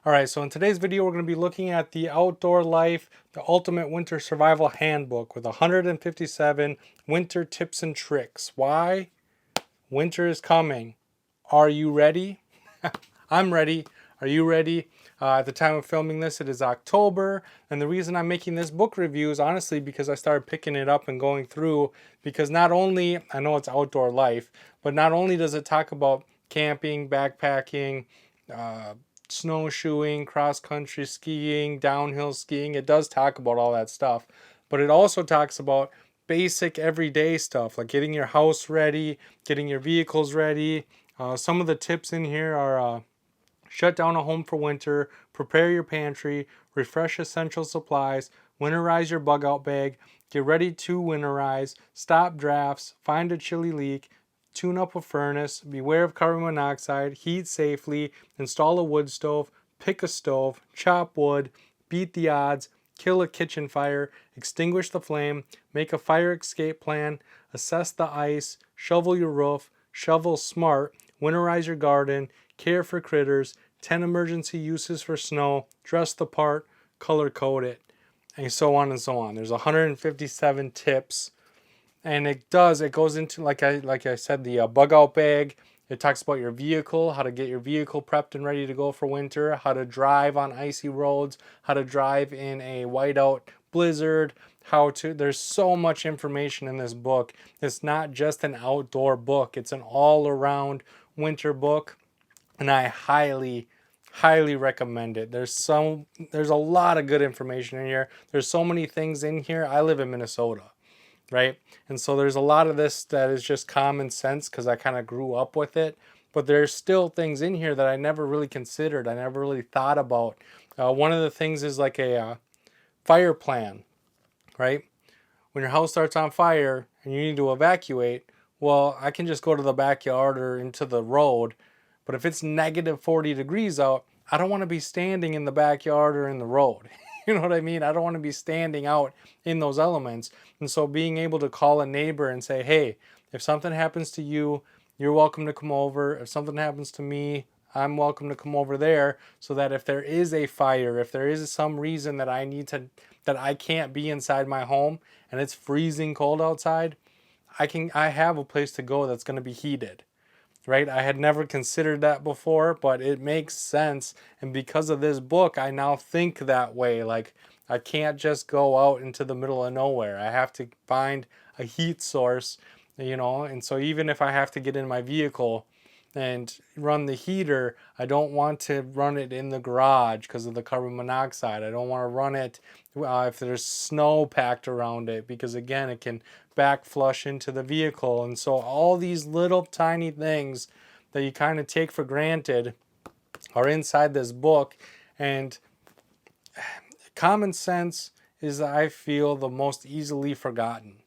Alright, so in today's video we're going to be looking at the Outdoor Life, the Ultimate Winter Survival Handbook with 157 winter tips and tricks. Why? Winter is coming. Are you ready? I'm ready. Are you ready? At the time of filming this, it is October, and the reason I'm making this book review is honestly because I started picking it up and going through, because not only, I know it's Outdoor Life, but not only does it talk about camping, backpacking, snowshoeing, cross-country skiing, downhill skiing. It does talk about all that stuff, but it also talks about basic everyday stuff like getting your house ready, getting your vehicles ready. Some of the tips in here are shut down a home for winter, prepare your pantry, refresh essential supplies, winterize your bug out bag, get ready to winterize, stop drafts, find a chili leak, tune up a furnace, beware of carbon monoxide, heat safely, install a wood stove, pick a stove, chop wood, beat the odds, kill a kitchen fire, extinguish the flame, make a fire escape plan, assess the ice, shovel your roof, shovel smart, winterize your garden, care for critters, 10 emergency uses for snow, dress the part, color code it, and so on and so on. There's 157 tips. And it goes into, like I said, the bug out bag. It talks about your vehicle, how to get your vehicle prepped and ready to go for winter, how to drive on icy roads, how to drive in a whiteout blizzard, there's so much information in this book. It's not just an outdoor book, it's an all around winter book. And I highly recommend it. There's a lot of good information in here. There's so many things in here. I live in Minnesota, right? And so there's a lot of this that is just common sense because I kind of grew up with it. But there's still things in here that I never really considered. I never really thought about. One of the things is like a fire plan, right? When your house starts on fire and you need to evacuate, well, I can just go to the backyard or into the road. But if it's negative 40 degrees out, I don't want to be standing in the backyard or in the road. You know what I mean? I don't want to be standing out in those elements. And so being able to call a neighbor and say, hey, if something happens to you, you're welcome to come over. If something happens to me, I'm welcome to come over there, so that if there is a fire, if there is some reason that I can't be inside my home and it's freezing cold outside, I have a place to go that's going to be heated. Right? I had never considered that before, but it makes sense. And because of this book, I now think that way. Like, I can't just go out into the middle of nowhere. I have to find a heat source, and so even if I have to get in my vehicle and run the heater, I don't want to run it in the garage because of the carbon monoxide. I don't want to run it if there's snow packed around it, because again, it can back flush into the vehicle. And so all these little tiny things that you kind of take for granted are inside this book. And common sense is, I feel, the most easily forgotten,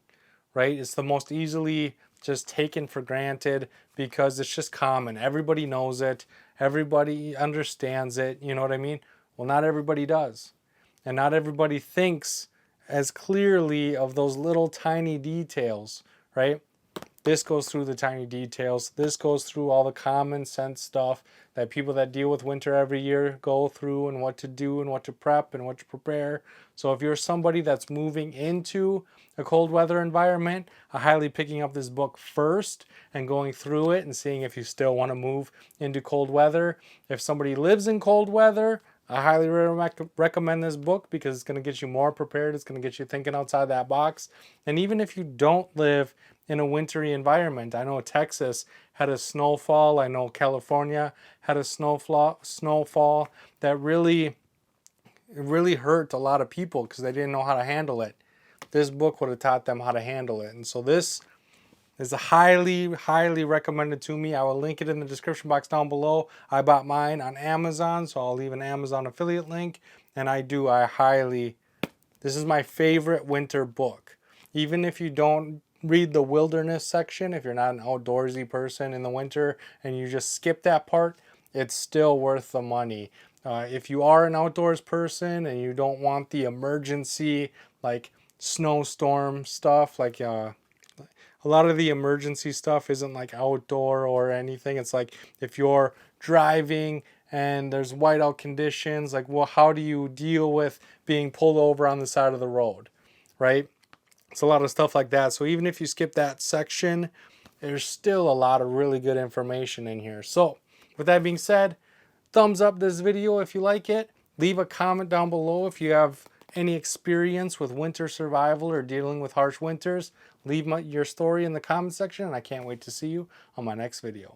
right? It's the most easily just taken for granted because it's just common. Everybody knows it. Everybody understands it. You know what I mean? Well, not everybody does. And not everybody thinks as clearly of those little tiny details, right? This goes through the tiny details. This goes through all the common sense stuff that people that deal with winter every year go through, and what to do and what to prep and what to prepare. So if you're somebody that's moving into a cold weather environment, I highly picking up this book first and going through it and seeing if you still want to move into cold weather. If somebody lives in cold weather, I highly recommend this book because it's going to get you more prepared. It's going to get you thinking outside that box. And even if you don't live in a wintry environment, I know Texas had a snowfall. I know California had a snowfall that really hurt a lot of people because they didn't know how to handle it. This book would have taught them how to handle it. And so this is highly recommended to me. I will link it in the description box down below. I bought mine on Amazon, so I'll leave an Amazon affiliate link. And this is my favorite winter book. Even if you don't read the wilderness section, if you're not an outdoorsy person in the winter and you just skip that part, it's still worth the money. If you are an outdoors person and you don't want the emergency, like snowstorm stuff, like a lot of the emergency stuff isn't like outdoor or anything. It's like if you're driving and there's whiteout conditions, like, well, how do you deal with being pulled over on the side of the road, right? It's a lot of stuff like that. So even if you skip that section, there's still a lot of really good information in here. So with that being said, thumbs up this video if you like it. Leave a comment down below if you have any experience with winter survival or dealing with harsh winters. Leave your story in the comment section, and I can't wait to see you on my next video.